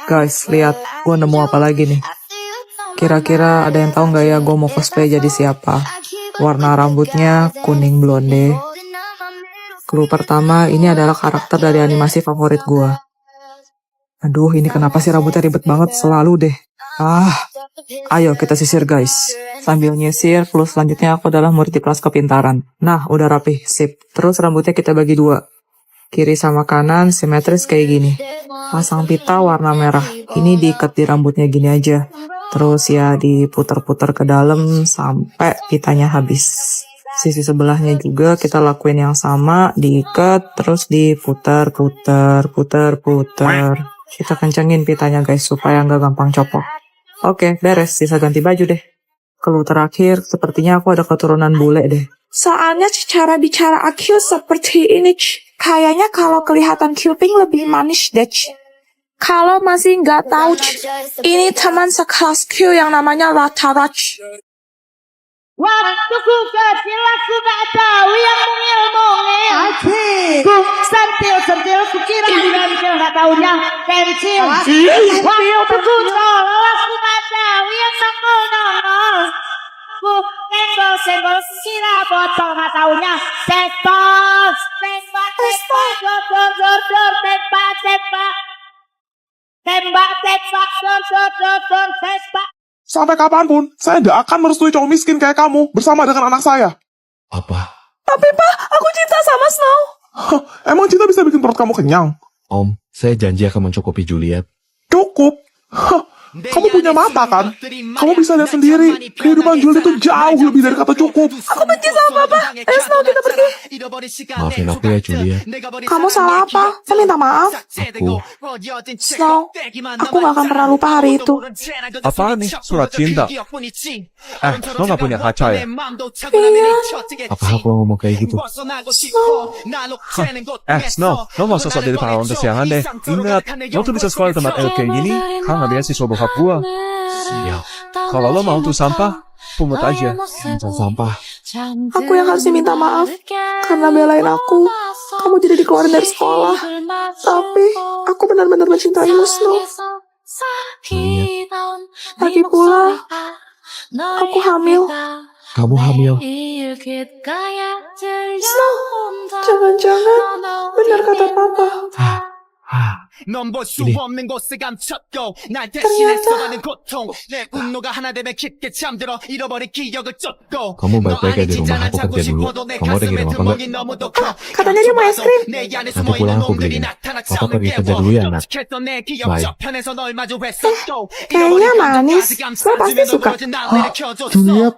Guys, lihat, gue nemu apa lagi nih. Kira-kira ada yang tahu nggak ya gue mau cosplay jadi siapa? Warna rambutnya kuning blonde. Clue pertama, ini adalah karakter dari animasi favorit gue. Aduh, ini kenapa sih rambutnya ribet banget? Selalu deh. Ayo kita sisir guys. Sambil nyisir, clue selanjutnya aku adalah murid di kelas kepintaran. Nah, udah rapi, sip. Terus rambutnya kita bagi dua. Kiri sama kanan, simetris kayak gini. Pasang pita warna merah. Ini diikat di rambutnya gini aja. Terus ya diputar-putar ke dalam sampai pitanya habis. Sisi sebelahnya juga kita lakuin yang sama, diikat, terus diputar-putar. Kita kencengin pitanya guys, supaya nggak gampang copot. Oke, beres. Sisa ganti baju deh. Clue terakhir, sepertinya aku ada keturunan bule deh. Soalnya cara bicara aku seperti ini. Kayaknya kalau kelihatan kuping lebih manis deh. Kalau masih nggak tahu, ini teman sekelasku yang namanya Rata-Rach. Waktu ku kecil aku tak tahu yang mengilmu-ilmu. Ku sentil ku kira pensil, tak taunya pensil. Waktu ku tolol aku tak tahu yang nongol-nongol. Ku senggol kira botol, tak taunya tembak. Sampai kapanpun, saya tidak akan merestui cowok miskin kayak kamu bersama dengan anak saya. Apa? Tapi Pak, aku cinta sama Snow. Hah, emang cinta bisa bikin perut kamu kenyang? Om, saya janji akan mencukupi Juliet. Cukup. Hah, kamu punya mata kan? Kamu bisa lihat sendiri, kehidupan Juliet itu jauh lebih dari kata cukup. Aku benci sama Papa. Ayo Snow, kita pergi. Maafin aku ya Juliet. Kamu salah apa? Saya minta maaf. Aku. Snow, aku gak akan pernah lupa hari itu. Apaan nih? Surat cinta? Lo gak punya kaca ya? Apa aku ngomong kayak gitu? Snow, lo gak usah sok jadi pahlawan kesiangan deh. Ingat, lo tuh bisa sekolah di tempat elit kayak gini, karena beasiswa bokap gua. Siap. Kalau lo mau tuh sampah, pungut aja. Jangan sampah. Aku yang harus minta maaf karena belain aku. Kamu jadi dikeluarin dari sekolah. Tapi aku benar-benar mencintaimu, Snow. Lagi pula, aku hamil. Kamu hamil. Snow, jangan-jangan benar kata Papa. Kamu baik-baik aja di rumah, aku kerja dulu. Kamu ada ngirim apa enggak? Katanya dia mau es krim. Nanti pulang aku beliin. Papa pergi kerja dulu ya, Nat. Bye. Kayaknya manis. Snow pasti suka. Juliet,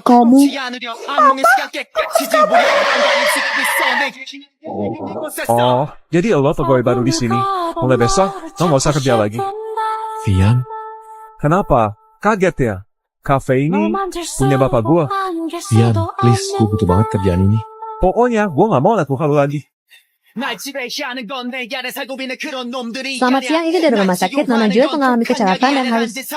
kamu... Oh, jadi lo pegawai baru di sini. Mulai besok, lo gak usah kerja lagi. Vian, Kenapa? Kaget ya? Cafe ini punya bapak gua. Vian, please, gue butuh banget kerjaan ini. Pokoknya, gua gak mau liat muka lo lagi. Selamat siang, ini dari rumah sakit. Nona Juliet mengalami kecelakaan dan harus... Ini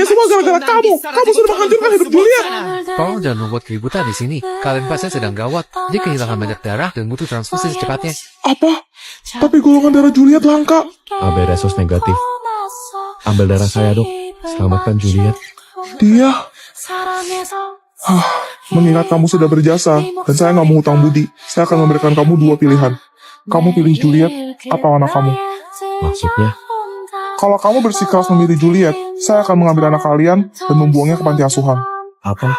semua gara-gara kamu. Kamu sudah menghancurkan hidup Juliet. Tolong jangan membuat keributan di sini. Kalian pasien sedang gawat. Dia kehilangan banyak darah dan butuh transfusi secepatnya. Apa? Tapi golongan darah Juliet langka. AB resus negatif. Ambil darah saya, dok. Selamatkan Juliet. Dia... Mengingat kamu sudah berjasa, dan saya nggak mau hutang budi, saya akan memberikan kamu dua pilihan. Kamu pilih Juliet atau anak kamu. Maksudnya? Kalau kamu bersikeras memilih Juliet, saya akan mengambil anak kalian dan membuangnya ke panti asuhan. Apa?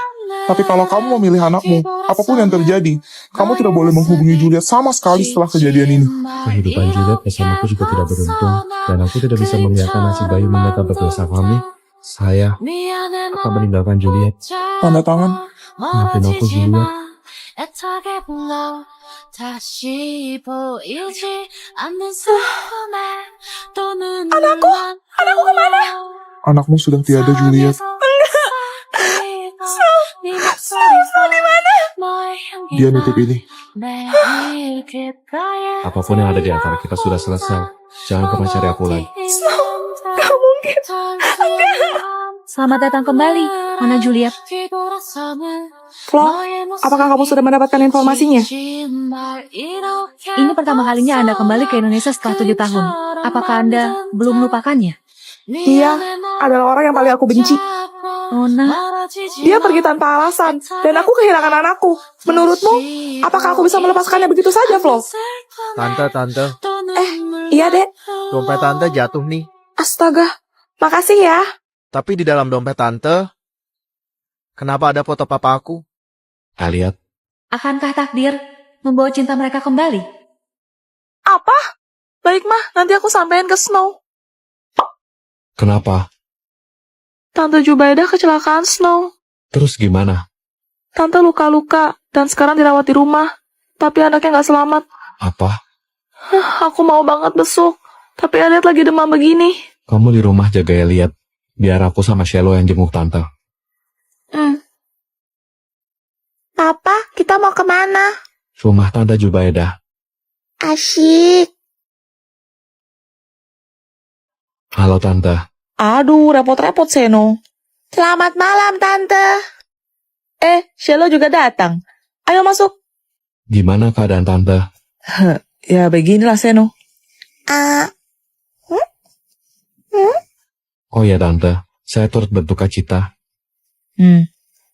Tapi kalau kamu memilih anakmu, apapun yang terjadi, kamu tidak boleh menghubungi Juliet sama sekali setelah kejadian ini. Kehidupan Juliet bersamaku juga tidak beruntung, dan aku tidak bisa membiarkan nasib bayi mereka berdosa kami. Saya akan meninggalkan Juliet. Tanda tangan. Maafin aku, Juliet. Anakku kemana? Anakmu sudah tiada, Juliet. Snow di mana? Dia nitip ini. Apapun yang ada di antara kita sudah selesai. Jangan pernah cari aku lagi. Snow, gak mungkin. Selamat datang kembali, Nona Juliet. Flo, apakah kamu sudah mendapatkan informasinya? Ini pertama kalinya Anda kembali ke Indonesia setelah 7 tahun. Apakah Anda belum melupakannya? Dia adalah orang yang paling aku benci. Nona, Dia pergi tanpa alasan, dan aku kehilangan anakku. Menurutmu, apakah aku bisa melepaskannya begitu saja, Flo? Tante, Iya, Dek. dompet tante jatuh nih. Astaga, makasih ya. Tapi di dalam dompet tante, kenapa ada foto papa aku? Lihat, akankah takdir membawa cinta mereka kembali? Apa? Baik, Mah. Nanti aku sampein ke Snow. kenapa? Tante Jubaidah kecelakaan Snow. Terus gimana? Tante luka-luka, dan sekarang dirawat di rumah. Tapi anaknya nggak selamat. Apa? Aku mau banget besuk. Tapi Adet lagi demam begini. Kamu di rumah jaga Elliot. Biar aku sama Shelo yang jenguk tante. Papa, kita mau kemana? Rumah tante Jubaidah. Asyik. Halo tante. Aduh, repot-repot Seno. Selamat malam, Tante. Shelo juga datang. Ayo masuk. Gimana keadaan tante? Ya, beginilah Seno. Oh ya tante, saya turut berduka cita.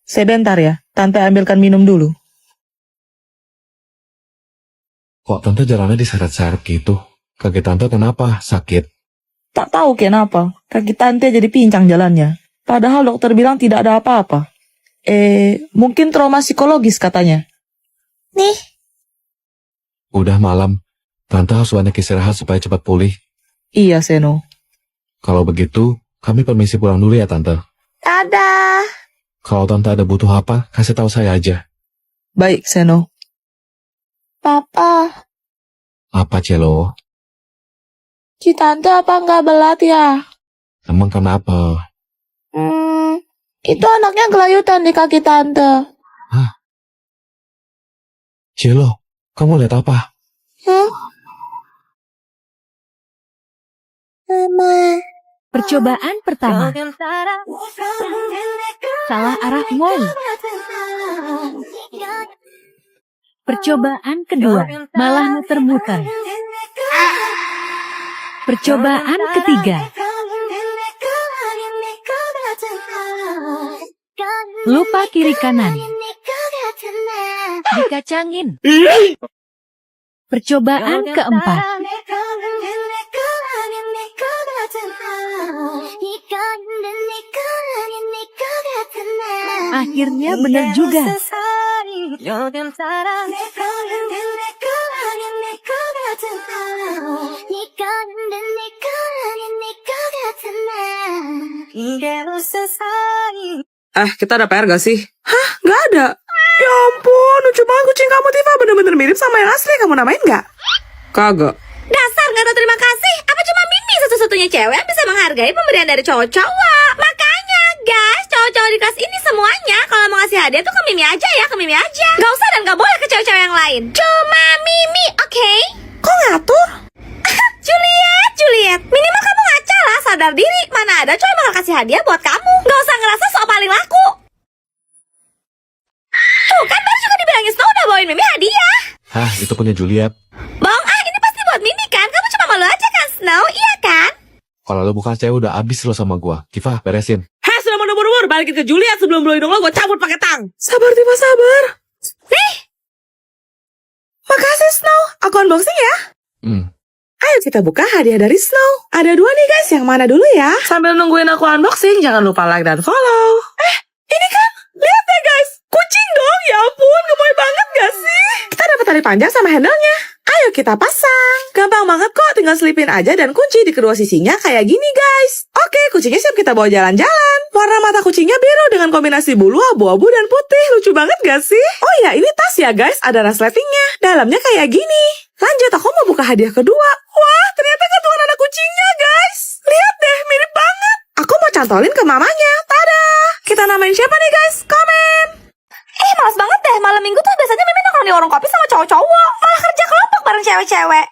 Sebentar ya, Tante ambilkan minum dulu. Kok tante jalannya diseret-seret gitu? Kaki tante kenapa? Sakit? Tak tahu kenapa, kaki Tante jadi pincang jalannya. Padahal dokter bilang tidak ada apa-apa. Mungkin trauma psikologis katanya. Nih. Udah malam. Tante harus banyak istirahat supaya cepat pulih. Iya, Seno. Kalau begitu, kami permisi pulang dulu ya tante. Dadah. Kalau tante ada butuh apa, kasih tahu saya aja. Baik, Seno. Papa, Apa Celo? si Tante apa nggak belat ya? Emang kenapa? Itu anaknya gelayutan di kaki Tante. Celo, kamu lihat apa? Mama. Percobaan pertama, salah arah wall. Percobaan kedua, malah muter-muter. Percobaan ketiga, lupa kiri kanan. Dikacangin. Percobaan keempat, akhirnya benar juga. Kita ada PR gak sih? Nggak ada. Ya ampun, lucu banget kucing kamu, Tifa. Bener-bener mirip sama yang asli. Kamu namain nggak? Kagak. Dasar nggak tahu terima kasih. Apa cuma Mimi satu-satunya cewek yang bisa menghargai pemberian dari cowok-cowok? Makanya guys, cowok-cowok di kelas ini semuanya kalau mau ngasih hadiah tuh ke Mimi aja ya, ke Mimi aja. Gak usah dan gak boleh ke cewek-cewek yang lain. Cuma Mimi, oke? Kok ngatur? Juliet, minimal kamu ngaca lah, sadar diri. Mana ada cowok yang bakal kasih hadiah buat kamu. Gak usah ngerasa sok paling laku. Tuh kan baru juga dibilangin Snow udah bawain Mimi hadiah. Hah, itu punya Juliet. Bohong ini pasti buat Mimi kan? Kamu cuma malu aja kan Snow, iya kan? Kalau lo bukan cewek udah abis lo sama gua. Kiva, beresin. Sudah mundur-mundur, balikin ke Juliet sebelum blow hidung lo gue cabut pakai tang. Sabar, Tifa, sabar. Makasih, Snow. Aku unboxing ya. Ayo kita buka hadiah dari Snow. Ada 2 nih guys, yang mana dulu ya? Sambil nungguin aku unboxing, jangan lupa like dan follow. Ini kan, lihat deh guys. Kucing dong, ya ampun, gemoy banget gak sih? Kita dapat tali panjang sama handle-nya. Ayo kita pasang. Gampang banget kok, tinggal selipin aja dan kunci di kedua sisinya kayak gini guys. Oke, kucingnya siap kita bawa jalan-jalan. Warna mata kucingnya biru dengan kombinasi bulu abu-abu dan putih. Lucu banget gak sih? Oh ya, ini tas ya guys, ada resletingnya. Dalamnya kayak gini. Lanjut, aku mau buka hadiah kedua. Wah, ternyata gantungan anak kucingnya guys. Lihat deh, mirip banget. Aku mau cantolin ke mamanya. Tada! Kita namain siapa nih guys? Komen! Males banget deh, malam minggu tuh biasanya Mimi nongkrong di warung kopi sama cowok-cowok. Malah kerja kelompok bareng cewek-cewek.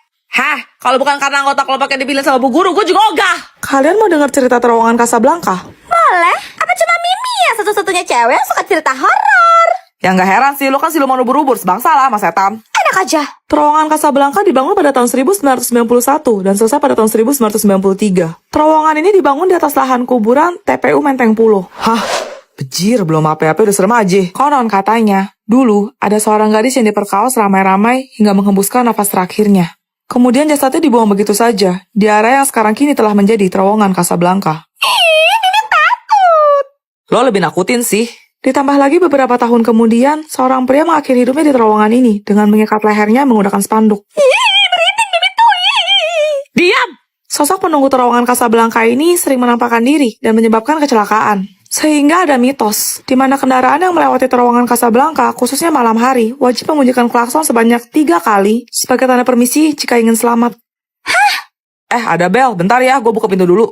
Kalau bukan karena anggota kelompoknya dipilih sama bu guru, gue juga ogah. Kalian mau dengar cerita terowongan Casablanca? Mau, boleh. Apa cuma Mimi ya satu-satunya cewek yang suka cerita horor? Ya nggak heran sih, lo kan siluman ubur-ubur, sebangsa lah sama setan. Enak aja. Terowongan Casablanca dibangun pada tahun 1991 dan selesai pada tahun 1993. Terowongan ini dibangun di atas lahan kuburan TPU Menteng Pulo. Hah? Bejir, belum apa-apa udah serem aja. Konon katanya, dulu ada seorang gadis yang diperkaos ramai-ramai hingga menghembuskan nafas terakhirnya. Kemudian jasadnya dibuang begitu saja, di area yang sekarang kini telah menjadi terowongan Casablanca. Mimi takut. Lo lebih nakutin sih. Ditambah lagi beberapa tahun kemudian, seorang pria mengakhiri hidupnya di terowongan ini dengan mengikat lehernya menggunakan spanduk. Merinding Mimi tuh. Diam! Sosok penunggu terowongan Casablanca ini sering menampakkan diri dan menyebabkan kecelakaan. Sehingga ada mitos, di mana kendaraan yang melewati terowongan Casablanca, khususnya malam hari, wajib membunyikan klakson sebanyak 3 kali sebagai tanda permisi jika ingin selamat. Hah? Ada bel, bentar ya, gue buka pintu dulu.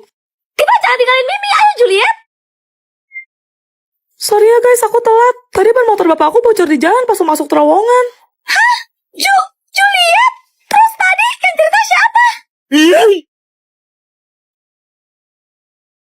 Tiba jangan tinggalin Mimi, ayo Juliet. Sorry ya guys, aku telat. Tadi ban motor bapak aku bocor di jalan pas masuk terowongan. Ju,